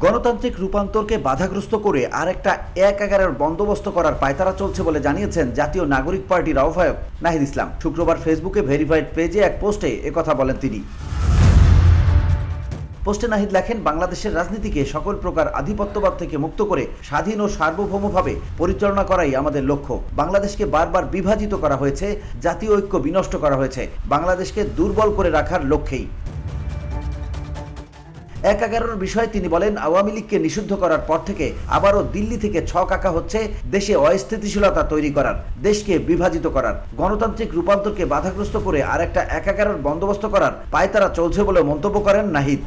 গণতান্ত্রিক রূপান্তরকে বাধাগ্রস্ত করে আরেকটা ১/১১ বন্দোবস্ত করার পায়তারা চলছে বলে জানিয়েছেন জাতীয় নাগরিক পার্টির আহ্বায়ক নাহিদ ইসলাম। শুক্রবার ফেসবুকে ভেরিফাইড পেজে এক পোস্টে একথা বলেন তিনি। পোস্টে নাহিদ লেখেন, বাংলাদেশের রাজনীতিকে সকল প্রকার আধিপত্যবাদ থেকে মুক্ত করে স্বাধীন ও সার্বভৌমভাবে পরিচালনা করাই আমাদের লক্ষ্য। বাংলাদেশকে বারবার বিভাজিত করা হয়েছে, জাতীয় ঐক্য বিনষ্ট করা হয়েছে, বাংলাদেশকে দুর্বল করে রাখার লক্ষ্যেই। ১/১১ বিষয়ে তিনি বলেন, আওয়ামী লীগকে নিষিদ্ধ করার পর থেকে আবারও দিল্লি থেকে ছক আঁকা হচ্ছে দেশে অস্থিতিশীলতা তৈরি করার, দেশকে বিভাজিত করার, গণতান্ত্রিক রূপান্তরকে বাধাগ্রস্ত করে আরেকটা ১/১১ বন্দোবস্ত করার পায়তারা চলছে বলে মন্তব্য করেন নাহিদ।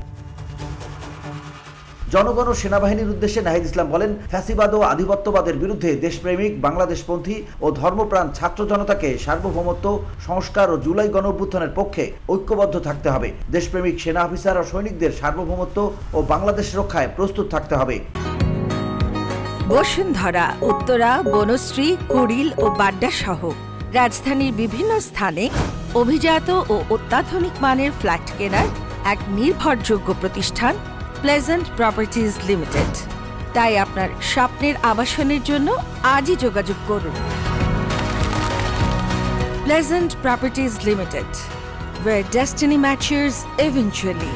জনগণ ও সেনাবাহিনীর উদ্দেশ্যে নাহিদ ইসলাম বলেন, ফ্যাসিবাদ ও আধিপত্যবাদের বিরুদ্ধে দেশপ্রেমিক, বাংলাদেশপন্থী ও ধর্মপ্রাণ ছাত্র জনতাকে সার্বভৌমত্ব, সংস্কার ও জুলাই গণঅভ্যুত্থানের পক্ষে ঐক্যবদ্ধ থাকতে হবে। দেশপ্রেমিক সেনা অফিসার ও সৈনিকদের সার্বভৌমত্ব ও বাংলাদেশ রক্ষায় প্রস্তুত থাকতে হবে। বসুন্ধরা, উত্তরা, বনশ্রী, কুড়িল ও বাড্ডা সহ রাজধানীর বিভিন্ন স্থানে অভিজাত ও অত্যাধুনিক মানের ফ্ল্যাট কেনার এক নির্ভরযোগ্য প্রতিষ্ঠান প্লেজেন্ট প্রপার্টিজ লিমিটেড। তাই আপনার স্বপ্নের আবাসনের জন্য আজই যোগাযোগ করুন। Pleasant properties limited, where destiny matches eventually.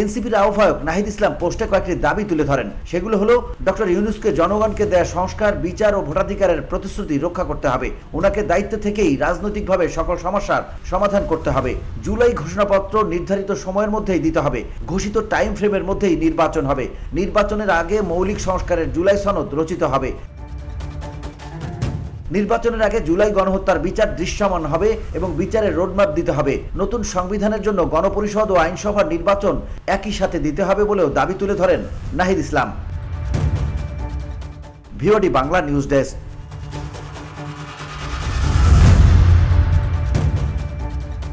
এনসিপির আহ্বায়ক নাহিদ ইসলাম পোস্টে কয়েকটি দাবি তুলে ধরেন। সেগুলো হলো, ডক্টর ইউনূসকে জনগণকে দেয়া সংস্কার, বিচার ও ভোটাধিকারের প্রতিশ্রুতি রক্ষা করতে হবে। ওনাকে দায়িত্ব থেকেই রাজনৈতিকভাবে সকল সমস্যার সমাধান করতে হবে। জুলাই ঘোষণাপত্র নির্ধারিত সময়ের মধ্যেই দিতে হবে। ঘোষিত টাইম ফ্রেমের মধ্যেই নির্বাচন হবে। নির্বাচনের আগে মৌলিক সংস্কারের জুলাই সনদ রচিত হবে। নির্বাচনের আগে জুলাই গণহত্যার বিচার দৃশ্যমান হবে এবং বিচারের রোডম্যাপ দিতে হবে। নতুন সংবিধানের জন্য গণপরিষদ ও আইনসভার নির্বাচন একই সাথে দিতে হবে বলেও দাবি তুলে ধরেন Nahid Islam. VOD Bangla news desk.